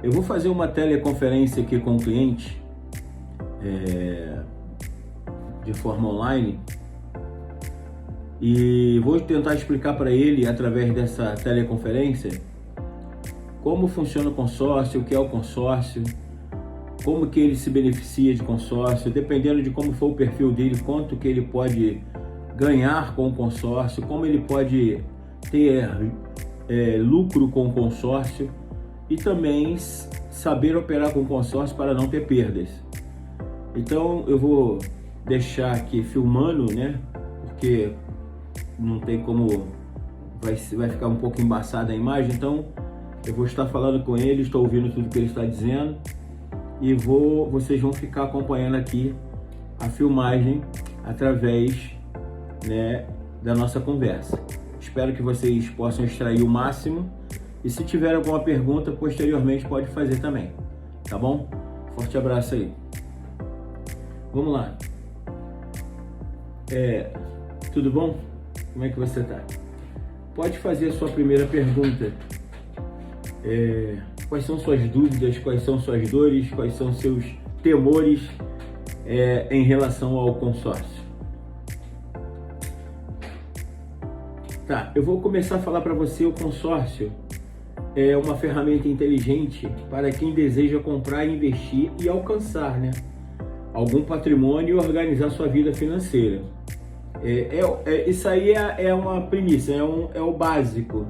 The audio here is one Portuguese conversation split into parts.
Eu vou fazer uma teleconferência aqui com o cliente de forma online e vou tentar explicar para ele, através dessa teleconferência, como funciona o consórcio, o que é o consórcio, como que ele se beneficia de consórcio, dependendo de como for o perfil dele, quanto que ele pode ganhar com o consórcio, como ele pode ter lucro com o consórcio e também saber operar com o consórcio para não ter perdas. Então eu vou deixar aqui filmando, né? Porque não tem como, vai ficar um pouco embaçada a imagem, então eu vou estar falando com ele, estou ouvindo tudo que ele está dizendo e vocês vão ficar acompanhando aqui a filmagem através, né, da nossa conversa. Espero que vocês possam extrair o máximo e se tiver alguma pergunta, posteriormente pode fazer também, tá bom? Forte abraço aí. Vamos lá. Tudo bom? Como é que você tá? Pode fazer a sua primeira pergunta. Quais são suas dúvidas, quais são suas dores, quais são seus temores em relação ao consórcio? Tá, eu vou começar a falar para você. O consórcio é uma ferramenta inteligente para quem deseja comprar, investir e alcançar, né, algum patrimônio e organizar sua vida financeira. Isso aí é uma premissa, é o básico,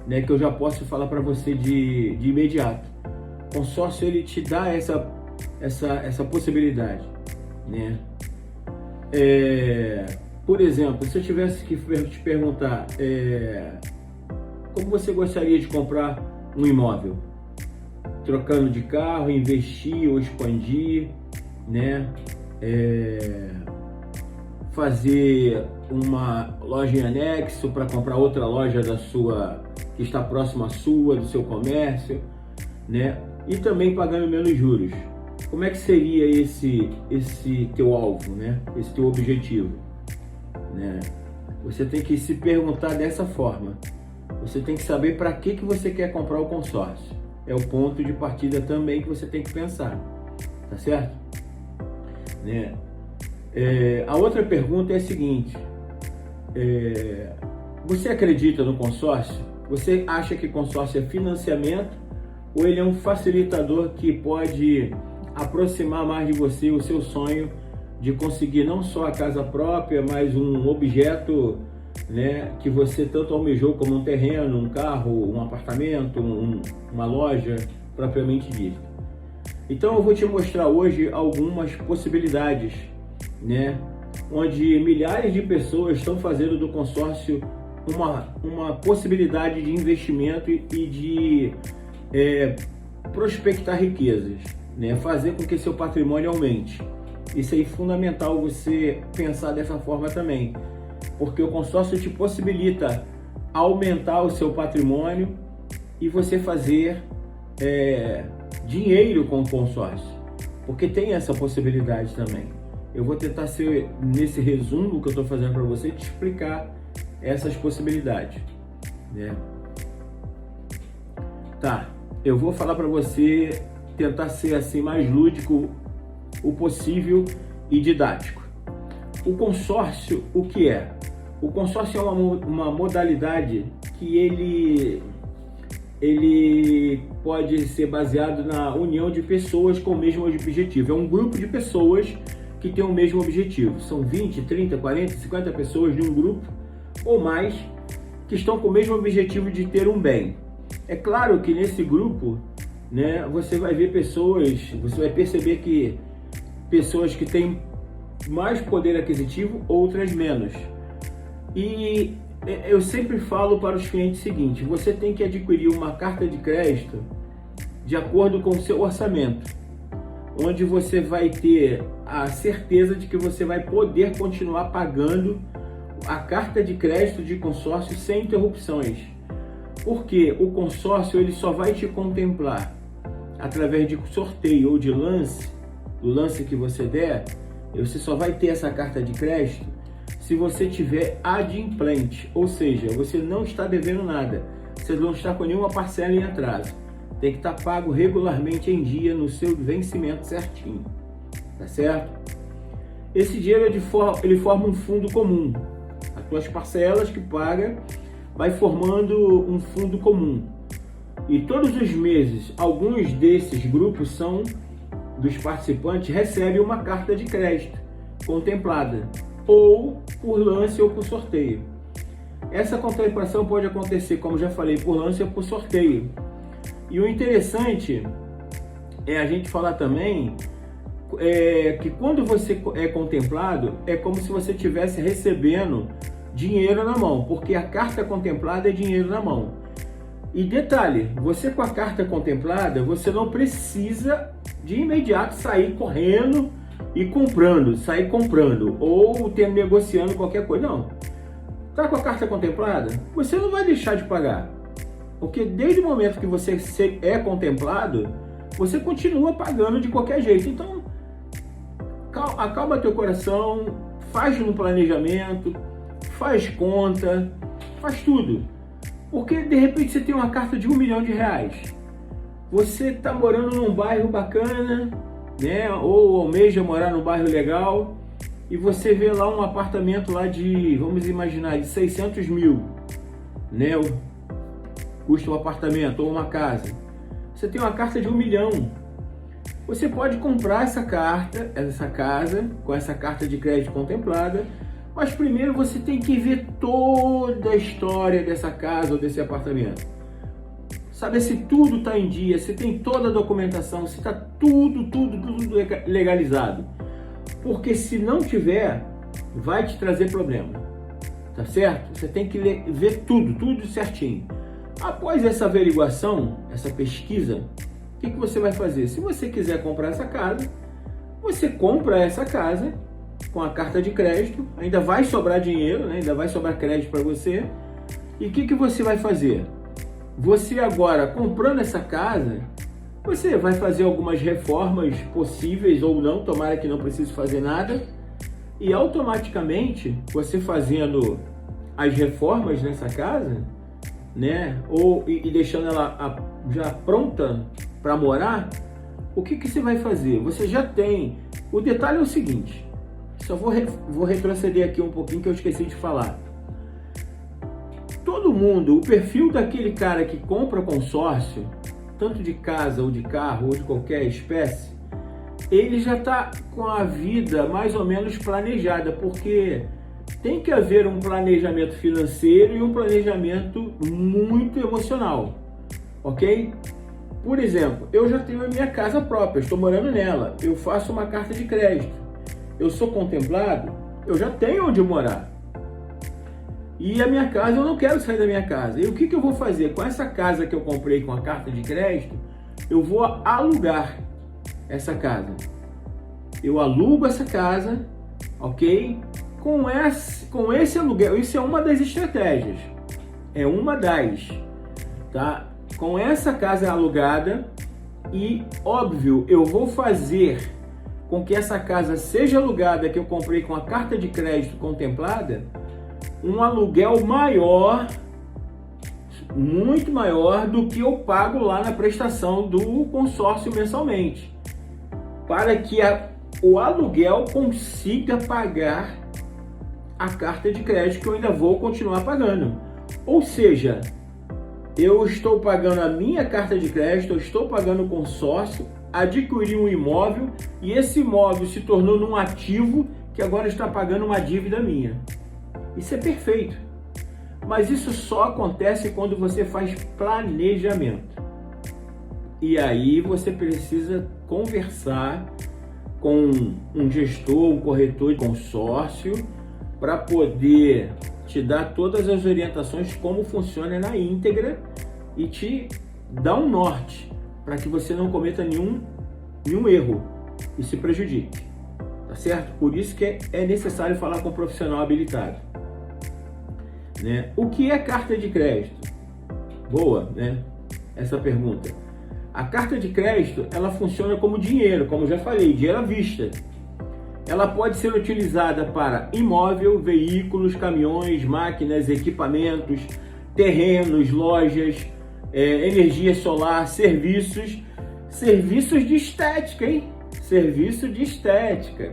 né, que eu já posso falar para você de imediato. O consórcio, ele te dá essa possibilidade, né? Por exemplo, se eu tivesse que te perguntar como você gostaria de comprar um imóvel, trocando de carro, investir ou expandir, né? Fazer uma loja em anexo para comprar outra loja que está próxima à sua, do seu comércio, né? E também pagando menos juros. Como é que seria esse teu alvo, né? Esse teu objetivo, né? Você tem que se perguntar dessa forma. Você tem que saber para que você quer comprar o consórcio. É o ponto de partida também que você tem que pensar, tá certo? Né? A outra pergunta é a seguinte: você acredita no consórcio? Você acha que consórcio é financiamento ou ele é um facilitador que pode aproximar mais de você o seu sonho de conseguir não só a casa própria, mas um objeto, né, que você tanto almejou, como um terreno, um carro, um apartamento, uma loja propriamente dita? Então eu vou te mostrar hoje algumas possibilidades, né, onde milhares de pessoas estão fazendo do consórcio uma possibilidade de investimento e de prospectar riquezas, né, fazer com que seu patrimônio aumente. Isso é fundamental você pensar dessa forma também, porque o consórcio te possibilita aumentar o seu patrimônio e você fazer dinheiro com o consórcio, porque tem essa possibilidade também. Eu vou tentar ser, nesse resumo que eu estou fazendo para você, te explicar essas possibilidades, né? Tá, eu vou falar para você, tentar ser assim mais lúdico o possível e didático. O consórcio, o que é? O consórcio é uma modalidade que ele pode ser baseado na união de pessoas com o mesmo objetivo. É um grupo de pessoas que tem o mesmo objetivo. São 20, 30, 40, 50 pessoas de um grupo ou mais que estão com o mesmo objetivo de ter um bem. É claro que nesse grupo, né, você vai ver pessoas, você vai perceber que pessoas que têm mais poder aquisitivo, outras menos. E eu sempre falo para os clientes o seguinte: você tem que adquirir uma carta de crédito de acordo com o seu orçamento, onde você vai ter a certeza de que você vai poder continuar pagando a carta de crédito de consórcio sem interrupções. Porque o consórcio, ele só vai te contemplar através de sorteio ou de lance, do lance que você der. Você só vai ter essa carta de crédito se você tiver adimplente, ou seja, você não está devendo nada, você não está com nenhuma parcela em atraso. tem que estar pago regularmente em dia no seu vencimento certinho, tá certo? Esse dinheiro ele forma um fundo comum. As tuas parcelas que paga vai formando um fundo comum. E todos os meses, alguns desses grupos dos participantes recebem uma carta de crédito contemplada, ou por lance ou por sorteio. Essa contemplação pode acontecer, como já falei, por lance ou por sorteio. E o interessante é a gente falar também que quando você é contemplado, é como se você estivesse recebendo dinheiro na mão, porque a carta contemplada é dinheiro na mão. E detalhe, você com a carta contemplada, você não precisa de imediato sair correndo e sair comprando ou negociando qualquer coisa, não. Tá com a carta contemplada? Você não vai deixar de pagar, porque desde o momento que você é contemplado, você continua pagando de qualquer jeito. Então, acalma teu coração, faz um planejamento, faz conta, faz tudo. Porque de repente você tem uma carta de R$1 milhão. Você está morando num bairro bacana, né? Ou almeja morar num bairro legal, e você vê lá um apartamento lá vamos imaginar, de 600 mil, né? Custa um apartamento ou uma casa. Você tem uma carta de R$1 milhão. Você pode comprar essa casa, com essa carta de crédito contemplada, mas primeiro você tem que ver toda a história dessa casa ou desse apartamento. Saber se tudo está em dia, se tem toda a documentação, se está tudo legalizado. Porque se não tiver, vai te trazer problema, tá certo? Você tem que ver tudo certinho. Após essa averiguação, essa pesquisa, o que você vai fazer? Se você quiser comprar essa casa, você compra essa casa com a carta de crédito, ainda vai sobrar dinheiro, né? Ainda vai sobrar crédito para você. E o que você vai fazer? Você agora, comprando essa casa, você vai fazer algumas reformas possíveis ou não, tomara que não precise fazer nada, e automaticamente, você fazendo as reformas nessa casa, né? E deixando ela já pronta para morar, o que você vai fazer? Você já tem... O detalhe é o seguinte, só vou retroceder aqui um pouquinho que eu esqueci de falar. Todo mundo, o perfil daquele cara que compra consórcio, tanto de casa ou de carro ou de qualquer espécie, ele já está com a vida mais ou menos planejada, porque tem que haver um planejamento financeiro e um planejamento muito emocional, ok? Por exemplo, eu já tenho a minha casa própria, estou morando nela, eu faço uma carta de crédito, eu sou contemplado, eu já tenho onde morar. E a minha casa, eu não quero sair da minha casa. E o que eu vou fazer? Com essa casa que eu comprei com a carta de crédito, eu vou alugar essa casa. Eu alugo essa casa, ok? Com esse aluguel, isso é uma das estratégias. É uma das, tá? Com essa casa alugada e, óbvio, eu vou fazer com que essa casa seja alugada, que eu comprei com a carta de crédito contemplada, um aluguel maior, muito maior do que eu pago lá na prestação do consórcio mensalmente, para que o aluguel consiga pagar a carta de crédito que eu ainda vou continuar pagando. Ou seja, eu estou pagando a minha carta de crédito, eu estou pagando o consórcio, adquiri um imóvel e esse imóvel se tornou num ativo que agora está pagando uma dívida minha. Isso é perfeito, mas isso só acontece quando você faz planejamento. E aí você precisa conversar com um gestor, um corretor de consórcio, para poder te dar todas as orientações como funciona na íntegra e te dar um norte para que você não cometa nenhum erro e se prejudique, tá certo? Por isso que é necessário falar com um profissional habilitado. Né? O que é carta de crédito? Boa, né? Essa pergunta. A carta de crédito, ela funciona como dinheiro, como já falei, dinheiro à vista. Ela pode ser utilizada para imóvel, veículos, caminhões, máquinas, equipamentos, terrenos, lojas, energia solar, serviços de estética, hein? Serviço de estética,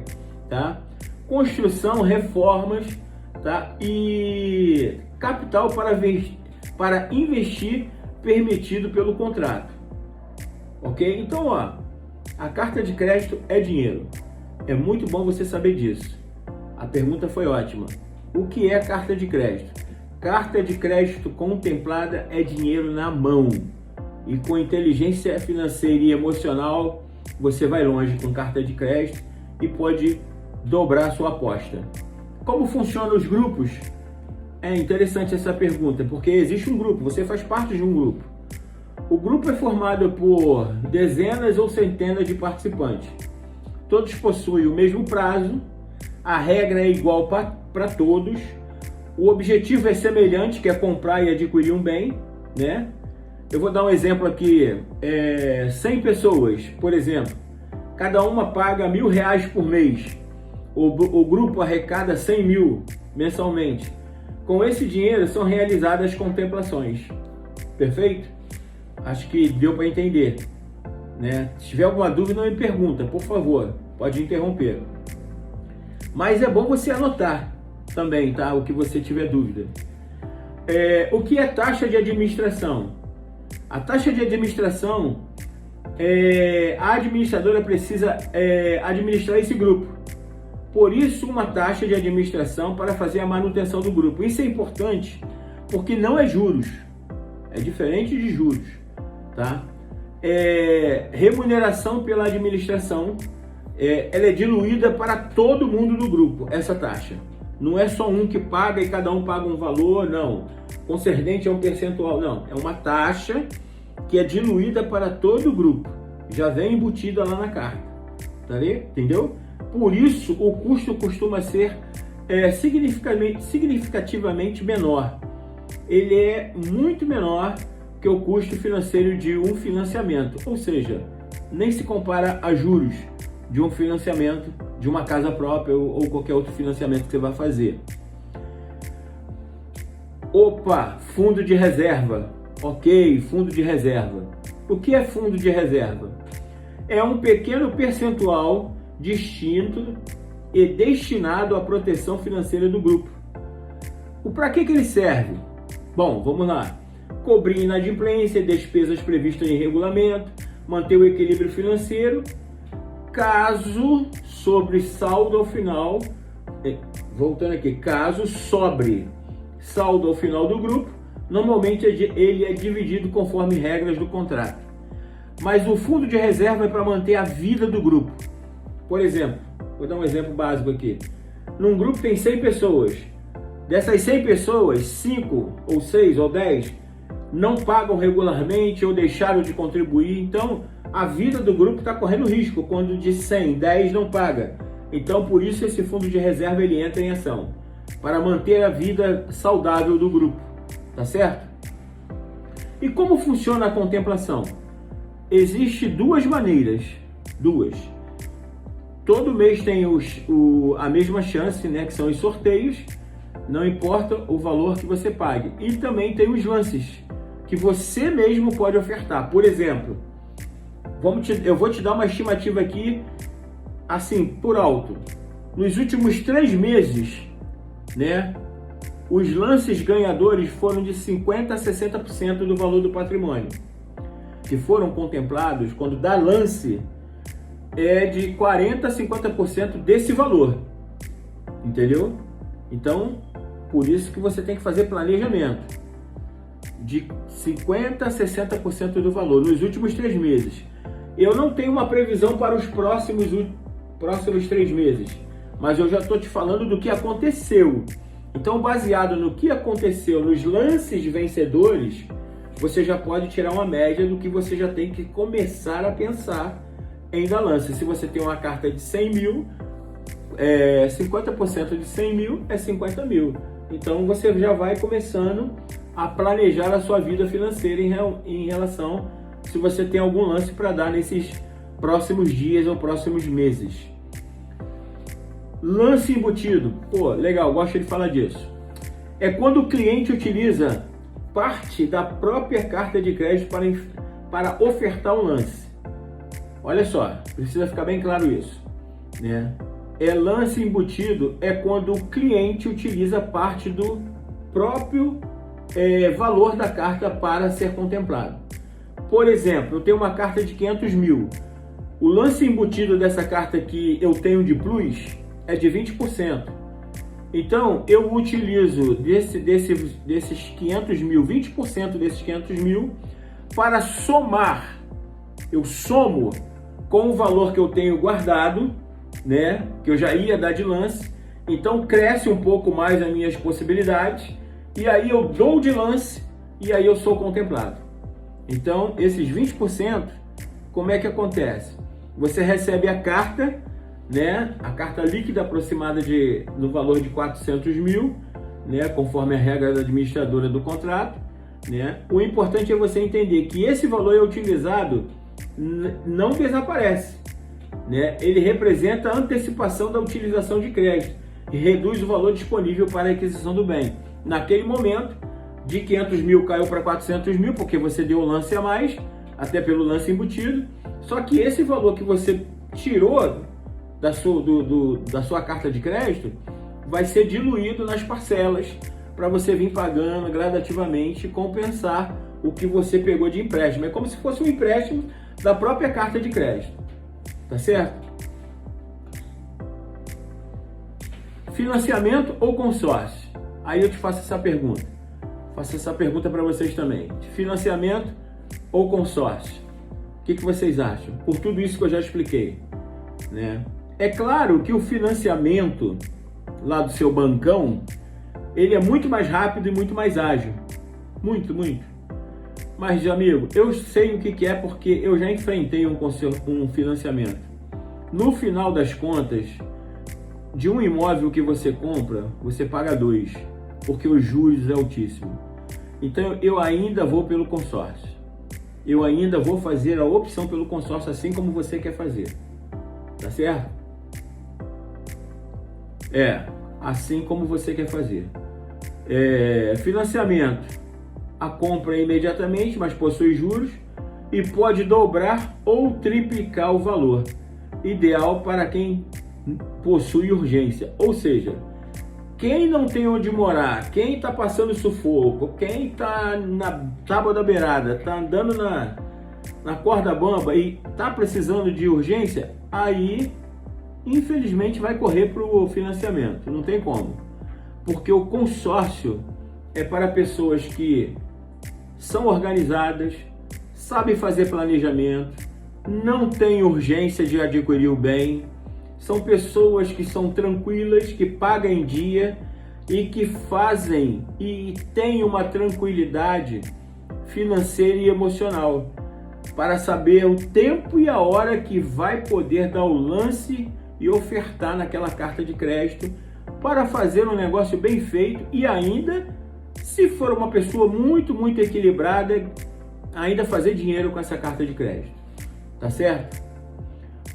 tá? Construção, reformas, tá? E capital para investir permitido pelo contrato, ok? Então, ó, a carta de crédito é dinheiro. É muito bom você saber disso. A pergunta foi ótima. O que é carta de crédito? Carta de crédito contemplada é dinheiro na mão. E com inteligência financeira e emocional, você vai longe com carta de crédito e pode dobrar a sua aposta. Como funcionam os grupos? É interessante essa pergunta, porque existe um grupo, você faz parte de um grupo. O grupo é formado por dezenas ou centenas de participantes. Todos possuem o mesmo prazo, a regra é igual para todos, o objetivo é semelhante, que é comprar e adquirir um bem, né? Eu vou dar um exemplo aqui, 100 pessoas, por exemplo, cada uma paga R$1.000 por mês, o grupo arrecada 100 mil mensalmente. Com esse dinheiro são realizadas as contemplações, perfeito? Acho que deu para entender, né? Se tiver alguma dúvida, não me pergunta, por favor, pode interromper. Mas é bom você anotar também, tá? O que você tiver dúvida. O que é taxa de administração? A taxa de administração, a administradora precisa administrar esse grupo. Por isso, uma taxa de administração para fazer a manutenção do grupo. Isso é importante porque não é juros, é diferente de juros, tá? Remuneração pela administração, ela é diluída para todo mundo do grupo, essa taxa. Não é só um que paga e cada um paga um valor, não. Concernente é um percentual, não. É uma taxa que é diluída para todo o grupo. Já vem embutida lá na carta, tá vendo? Entendeu? Por isso, o custo costuma ser significativamente menor. Ele é muito menor que o custo financeiro de um financiamento, ou seja, nem se compara a juros de um financiamento de uma casa própria ou qualquer outro financiamento que você vai fazer. Opa, fundo de reserva. Ok, fundo de reserva. O que é fundo de reserva? É um pequeno percentual distinto e destinado à proteção financeira do grupo. Para que ele serve? Bom, vamos lá. Cobrir inadimplência, despesas previstas em regulamento, manter o equilíbrio financeiro, caso sobre saldo ao final, voltando aqui, caso sobre saldo ao final do grupo, normalmente ele é dividido conforme regras do contrato. Mas o fundo de reserva é para manter a vida do grupo. Por exemplo, vou dar um exemplo básico aqui. Num grupo tem 100 pessoas. Dessas 100 pessoas, 5 ou 6 ou 10 não pagam regularmente ou deixaram de contribuir. Então, a vida do grupo está correndo risco. Quando de 100, 10 não paga. Então, por isso, esse fundo de reserva ele entra em ação. Para manter a vida saudável do grupo. Tá certo? E como funciona a contemplação? Existem duas maneiras. Duas. Todo mês tem a mesma chance, né, que são os sorteios, não importa o valor que você pague. E também tem os lances, que você mesmo pode ofertar. Por exemplo, eu vou te dar uma estimativa aqui, assim, por alto. Nos últimos 3 meses, né, os lances ganhadores foram de 50% a 60% do valor do patrimônio, que foram contemplados quando dá lance, é de 40% a 50% desse valor, entendeu? Então, por isso que você tem que fazer planejamento de 50% a 60% do valor nos últimos 3 meses. Eu não tenho uma previsão para os próximos 3 meses, mas eu já estou te falando do que aconteceu. Então, baseado no que aconteceu nos lances vencedores, você já pode tirar uma média do que você já tem que começar a pensar em dar lance. Se você tem uma carta de 100 mil, 50% de 100 mil é 50 mil. Então você já vai começando a planejar a sua vida financeira em relação se você tem algum lance para dar nesses próximos dias ou próximos meses. Lance embutido. Pô, legal, gosto de falar disso. É quando o cliente utiliza parte da própria carta de crédito para ofertar um lance. Olha só, precisa ficar bem claro isso, né? Lance embutido é quando o cliente utiliza parte do próprio valor da carta para ser contemplado. Por exemplo, eu tenho uma carta de 500 mil. O lance embutido dessa carta que eu tenho de plus é de 20%. Então, eu utilizo desses 500 mil, 20% desses 500 mil para somar. Eu somo com o valor que eu tenho guardado, né, que eu já ia dar de lance. Então, cresce um pouco mais as minhas possibilidades. E aí eu dou de lance e aí eu sou contemplado. Então, esses 20%, como é que acontece? Você recebe a carta, né? A carta líquida aproximada no valor de 400 mil, né? Conforme a regra da administradora do contrato, né? O importante é você entender que esse valor é utilizado, não desaparece, né? Ele representa a antecipação da utilização de crédito e reduz o valor disponível para a aquisição do bem. Naquele momento, de 500 mil caiu para 400 mil, porque você deu o lance a mais, até pelo lance embutido. Só que esse valor que você tirou da sua carta de crédito vai ser diluído nas parcelas para você vir pagando gradativamente e compensar o que você pegou de empréstimo. É como se fosse um empréstimo da própria carta de crédito. Tá certo? Financiamento ou consórcio? Aí eu te faço essa pergunta. Faço essa pergunta para vocês também. Financiamento ou consórcio? O que vocês acham? Por tudo isso que eu já expliquei, né? É claro que o financiamento lá do seu bancão, ele é muito mais rápido e muito mais ágil. Muito, muito. Mas, amigo, eu sei o que é porque eu já enfrentei um financiamento. No final das contas, de um imóvel que você compra, você paga 2, porque os juros é altíssimo. Então, eu ainda vou pelo consórcio. Eu ainda vou fazer a opção pelo consórcio assim como você quer fazer. Tá certo? Assim como você quer fazer. Financiamento. A compra é imediatamente, mas possui juros e pode dobrar ou triplicar o valor. Ideal para quem possui urgência. Ou seja, quem não tem onde morar, quem está passando sufoco, quem está na tábua da beirada, está andando na corda bamba e está precisando de urgência, aí infelizmente vai correr para o financiamento, não tem como. Porque o consórcio é para pessoas que são organizadas, sabem fazer planejamento, não têm urgência de adquirir o bem, são pessoas que são tranquilas, que pagam em dia e que fazem e têm uma tranquilidade financeira e emocional para saber o tempo e a hora que vai poder dar o lance e ofertar naquela carta de crédito para fazer um negócio bem feito e ainda, se for uma pessoa muito, muito equilibrada, ainda fazer dinheiro com essa carta de crédito. Tá certo?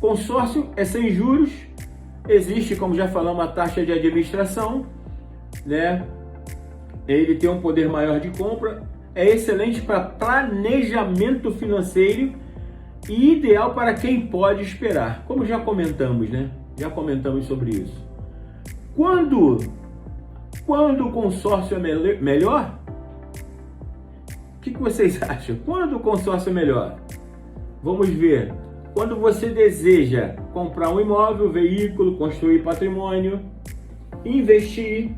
Consórcio é sem juros, existe, como já falamos, a taxa de administração, né? Ele tem um poder maior de compra, é excelente para planejamento financeiro e ideal para quem pode esperar, como já comentamos, né? Já comentamos sobre isso. Quando o consórcio é melhor? O que vocês acham? Quando o consórcio é melhor? Vamos ver. Quando você deseja comprar um imóvel, veículo, construir patrimônio, investir,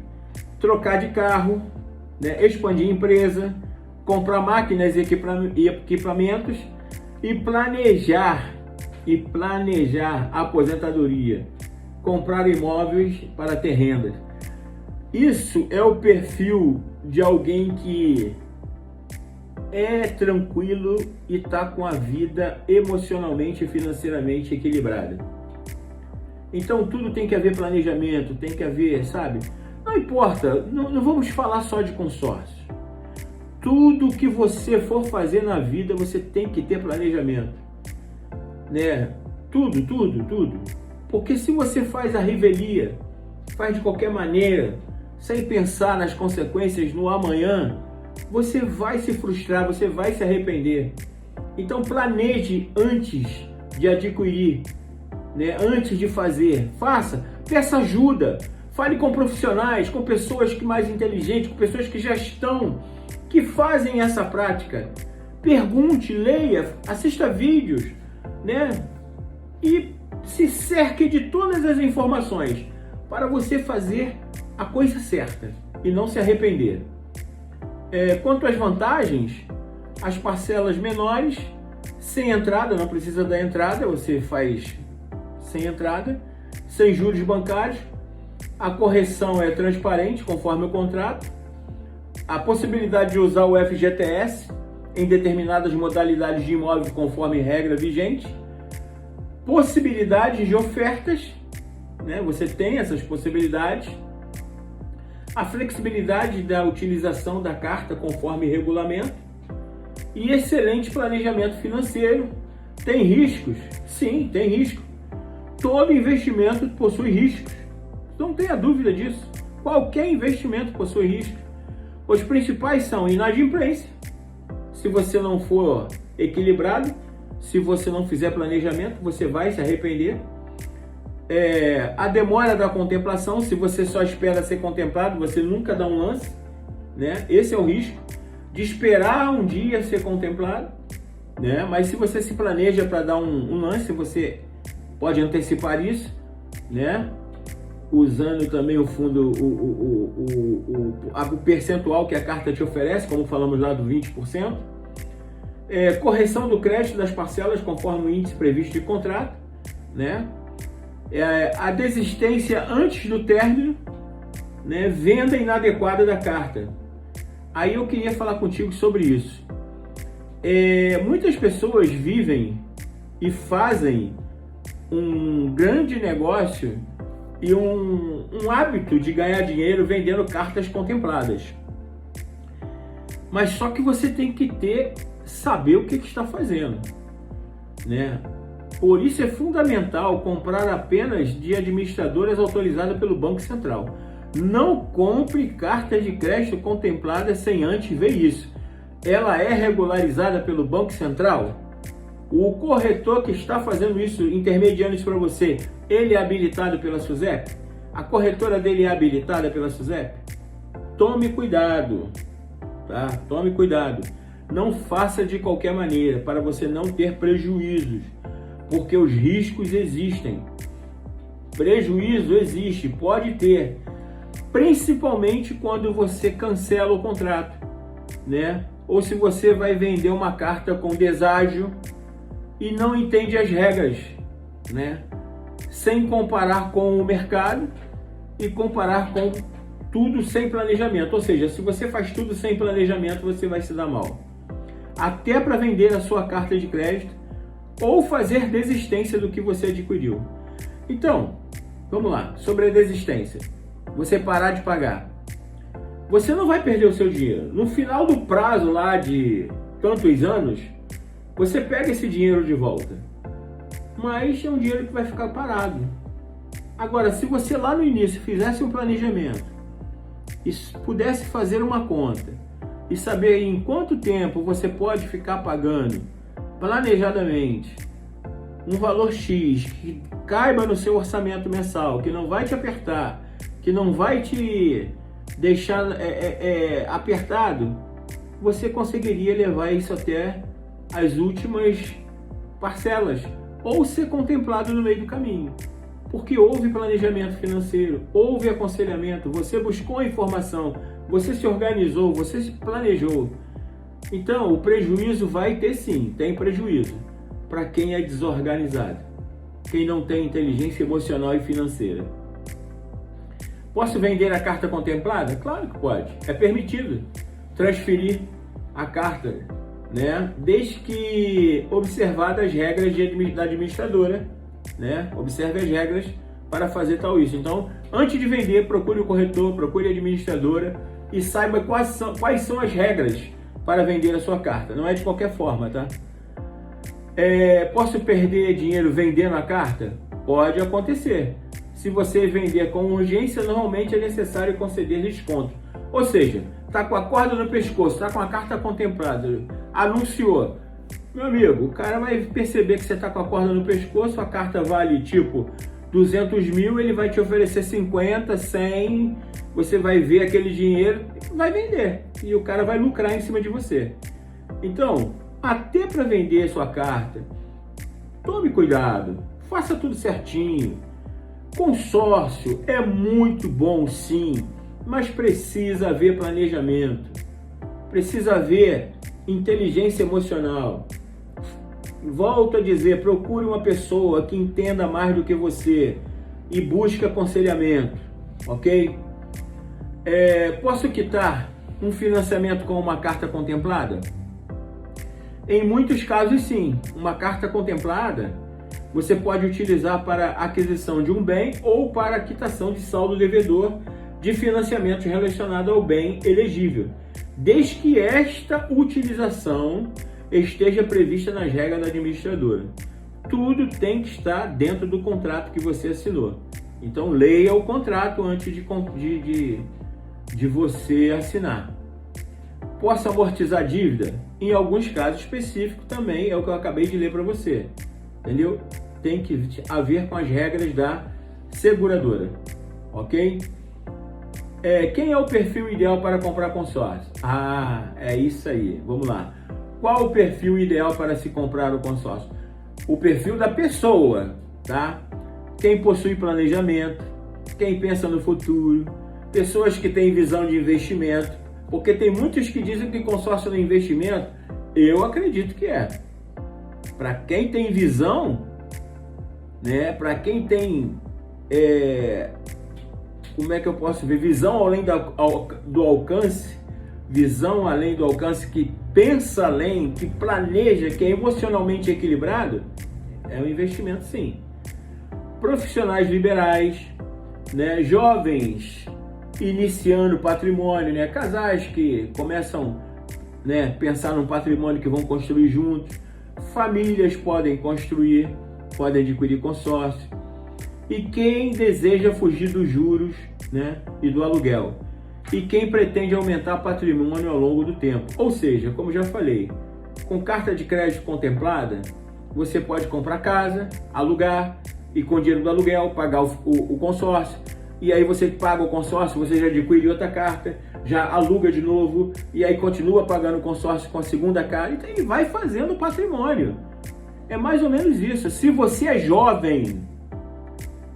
trocar de carro, né, expandir empresa, comprar máquinas e equipamentos e planejar a aposentadoria, comprar imóveis para ter rendas. Isso é o perfil de alguém que é tranquilo e está com a vida emocionalmente e financeiramente equilibrada. Então tudo tem que haver planejamento, tem que haver, sabe? Não importa, não vamos falar só de consórcio. Tudo que você for fazer na vida, você tem que ter planejamento, né? Tudo. Porque se você faz a revelia, faz de qualquer maneira, sem pensar nas consequências no amanhã, você vai se frustrar, você vai se arrepender. Então planeje antes de adquirir, né? Antes de fazer, faça, peça ajuda, fale com profissionais, com pessoas que mais inteligentes, com pessoas que já estão, que fazem essa prática. Pergunte, leia, assista vídeos, né? E se cerque de todas as informações para você fazer a coisa certa e não se arrepender. Quanto às vantagens, as parcelas menores, sem entrada, não precisa da entrada, você faz sem entrada, sem juros bancários, a correção é transparente, conforme o contrato, a possibilidade de usar o FGTS em determinadas modalidades de imóvel, conforme regra vigente, possibilidades de ofertas, né? Você tem essas possibilidades, a flexibilidade da utilização da carta conforme regulamento e excelente planejamento financeiro. Tem riscos? Sim, tem risco. Todo investimento possui riscos. Não tenha dúvida disso. Qualquer investimento possui riscos. Os principais são inadimplência, se você não for equilibrado, se você não fizer planejamento, você vai se arrepender. A demora da contemplação, se você só espera ser contemplado, você nunca dá um lance, né? Esse é o risco de esperar um dia ser contemplado, né? Mas se você se planeja para dar um lance, você pode antecipar isso, né? Usando também o fundo, o percentual que a carta te oferece, como falamos lá do 20%. Correção do crédito das parcelas conforme o índice previsto de contrato, né? A desistência antes do término, né? Venda inadequada da carta. Aí eu queria falar contigo sobre isso. Muitas pessoas vivem e fazem um grande negócio e um hábito de ganhar dinheiro vendendo cartas contempladas. Mas só que você tem que saber o que está fazendo, né? Por isso é fundamental comprar apenas de administradoras autorizadas pelo Banco Central. Não compre cartas de crédito contempladas sem antes ver isso. Ela é regularizada pelo Banco Central? O corretor que está fazendo isso, intermediando isso para você, ele é habilitado pela SUSEP? A corretora dele é habilitada pela SUSEP? Tome cuidado, tá? Tome cuidado. Não faça de qualquer maneira para você não ter prejuízos, porque os riscos existem. Prejuízo existe, pode ter, principalmente quando você cancela o contrato, né? Ou se você vai vender uma carta com deságio e não entende as regras, né? Sem comparar com o mercado e comparar com tudo sem planejamento. Ou seja, se você faz tudo sem planejamento, você vai se dar mal. Até para vender a sua carta de crédito ou fazer desistência do que você adquiriu. Então, vamos lá, sobre a desistência. Você parar de pagar. Você não vai perder o seu dinheiro. No final do prazo lá de tantos anos, você pega esse dinheiro de volta. Mas é um dinheiro que vai ficar parado. Agora, se você lá no início fizesse um planejamento e pudesse fazer uma conta e saber em quanto tempo você pode ficar pagando planejadamente um valor X que caiba no seu orçamento mensal, que não vai te apertar, que não vai te deixar apertado, você conseguiria levar isso até as últimas parcelas ou ser contemplado no meio do caminho, porque houve planejamento financeiro, houve aconselhamento, você buscou a informação, você se organizou, você se planejou. Então o prejuízo vai ter, sim, tem prejuízo para quem é desorganizado, quem não tem inteligência emocional e financeira. Posso vender a carta contemplada? Claro que pode, é permitido transferir a carta, né? Desde que observadas as regras da administradora, né? Observe as regras para fazer tal isso. Então, antes de vender, procure o corretor, procure a administradora e saiba quais são as regras para vender a sua carta. Não é de qualquer forma, tá? Posso perder dinheiro vendendo a carta? Pode acontecer. Se você vender com urgência, normalmente é necessário conceder desconto. Ou seja, está com a corda no pescoço, está com a carta contemplada, anunciou. Meu amigo, o cara vai perceber que você está com a corda no pescoço, a carta vale tipo 200 mil, ele vai te oferecer 50, 100, você vai ver aquele dinheiro e vai vender. E o cara vai lucrar em cima de você. Então, até para vender a sua carta, tome cuidado, faça tudo certinho. Consórcio é muito bom sim, mas precisa haver planejamento, precisa haver inteligência emocional. Volto a dizer, procure uma pessoa que entenda mais do que você e busque aconselhamento, ok? Posso quitar um financiamento com uma carta contemplada? Em muitos casos sim, uma carta contemplada você pode utilizar para aquisição de um bem ou para quitação de saldo devedor de financiamento relacionado ao bem elegível, desde que esta utilização esteja prevista nas regras da administradora. Tudo tem que estar dentro do contrato que você assinou. Então leia o contrato antes de você assinar. Posso amortizar dívida? Em alguns casos específicos também é o que eu acabei de ler para você. Entendeu? Tem que haver com as regras da seguradora. Ok? Quem é o perfil ideal para comprar consórcio? É isso aí. Vamos lá. Qual o perfil ideal para se comprar o consórcio? O perfil da pessoa, tá? Quem possui planejamento, quem pensa no futuro, pessoas que têm visão de investimento, porque tem muitos que dizem que consórcio não é investimento. Eu acredito que é. Para quem tem visão, né? Para quem tem, como é que eu posso ver? Visão além do alcance, visão além do alcance, que pensa além, que planeja, que é emocionalmente equilibrado, é um investimento sim. Profissionais liberais, né? Jovens iniciando patrimônio, né? Casais que começam, né, pensar num patrimônio que vão construir juntos, famílias podem construir, podem adquirir consórcio, e quem deseja fugir dos juros, né, e do aluguel, e quem pretende aumentar patrimônio ao longo do tempo. Ou seja, como já falei, com carta de crédito contemplada, você pode comprar casa, alugar e com o dinheiro do aluguel pagar o consórcio. E aí você paga o consórcio, você já adquire outra carta, já aluga de novo e aí continua pagando o consórcio com a segunda carta. Então ele vai fazendo patrimônio. É mais ou menos isso. Se você é jovem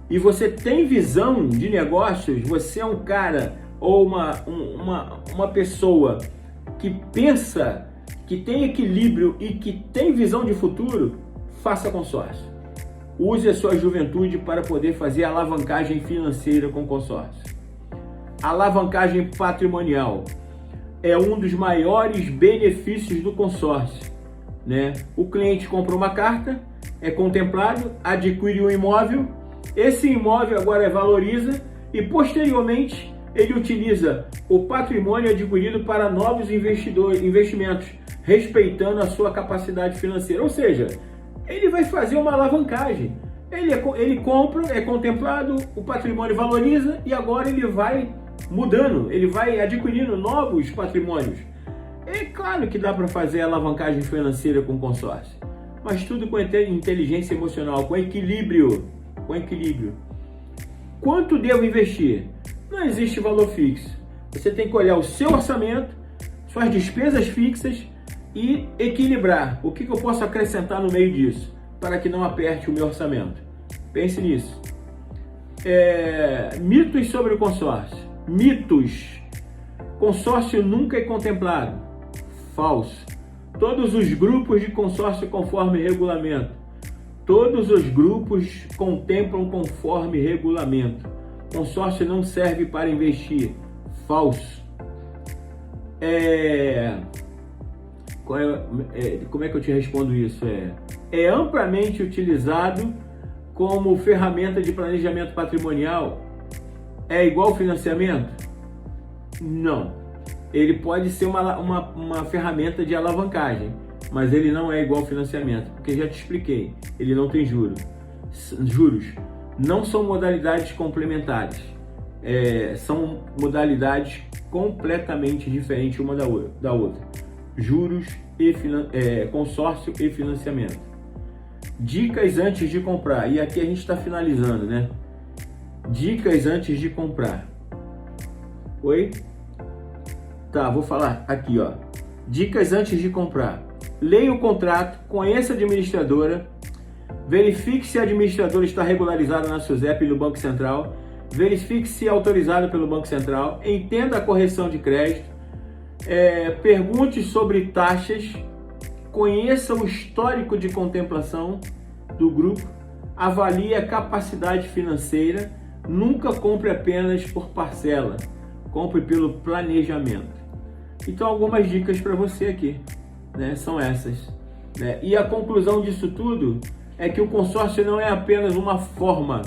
e você tem visão de negócios, você é um cara ou uma pessoa que pensa, que tem equilíbrio e que tem visão de futuro, faça consórcio. Use a sua juventude para poder fazer alavancagem financeira com consórcio. Alavancagem patrimonial é um dos maiores benefícios do consórcio, né? O cliente compra uma carta, é contemplado, adquire um imóvel, esse imóvel agora valoriza e posteriormente ele utiliza o patrimônio adquirido para novos investimentos, respeitando a sua capacidade financeira. Ou seja, ele vai fazer uma alavancagem. Ele compra, é contemplado, o patrimônio valoriza e agora ele vai mudando, ele vai adquirindo novos patrimônios. É claro que dá para fazer alavancagem financeira com consórcio, mas tudo com inteligência emocional, com equilíbrio. Quanto devo investir? Não existe valor fixo. Você tem que olhar o seu orçamento, suas despesas fixas e equilibrar. O que eu posso acrescentar no meio disso para que não aperte o meu orçamento? Pense nisso. Mitos sobre o consórcio. Mitos. Consórcio nunca é contemplado. Falso. Todos os grupos de consórcio conforme regulamento. Todos os grupos contemplam conforme regulamento. Consórcio não serve para investir. Falso. Como é que eu te respondo isso? É amplamente utilizado como ferramenta de planejamento patrimonial. É igual financiamento? Não. Ele pode ser uma ferramenta de alavancagem, mas ele não é igual financiamento, porque já te expliquei, ele não tem juros. Não são modalidades complementares. são modalidades completamente diferentes uma da outra. Juros, consórcio e financiamento. Dicas antes de comprar. E aqui a gente está finalizando, né? Dicas antes de comprar. Oi? Tá, vou falar aqui, ó. Dicas antes de comprar. Leia o contrato, conheça a administradora, verifique se a administradora está regularizada na SUSEP e no Banco Central, verifique se é autorizada pelo Banco Central, entenda a correção de crédito, pergunte sobre taxas, conheça o histórico de contemplação do grupo, avalie a capacidade financeira, nunca compre apenas por parcela, compre pelo planejamento. Então, algumas dicas para você aqui, né, são essas, né? E a conclusão disso tudo é que o consórcio não é apenas uma forma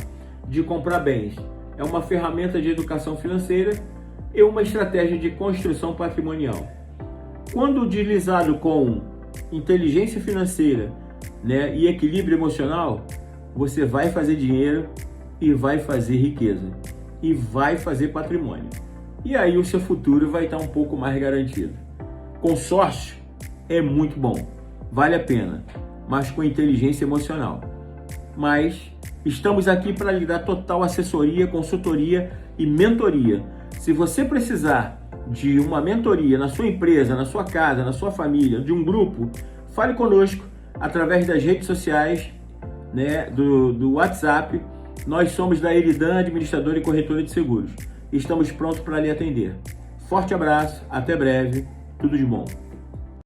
de comprar bens, é uma ferramenta de educação financeira e uma estratégia de construção patrimonial. Quando utilizado com inteligência financeira, né, e equilíbrio emocional, você vai fazer dinheiro e vai fazer riqueza e vai fazer patrimônio. E aí o seu futuro vai estar um pouco mais garantido. Consórcio é muito bom, vale a pena, mas com inteligência emocional. Mas estamos aqui para lhe dar total assessoria, consultoria e mentoria. Se você precisar de uma mentoria na sua empresa, na sua casa, na sua família, de um grupo, fale conosco através das redes sociais, né, do WhatsApp. Nós somos da Eridan, administradora e corretora de seguros. Estamos prontos para lhe atender. Forte abraço, até breve, tudo de bom.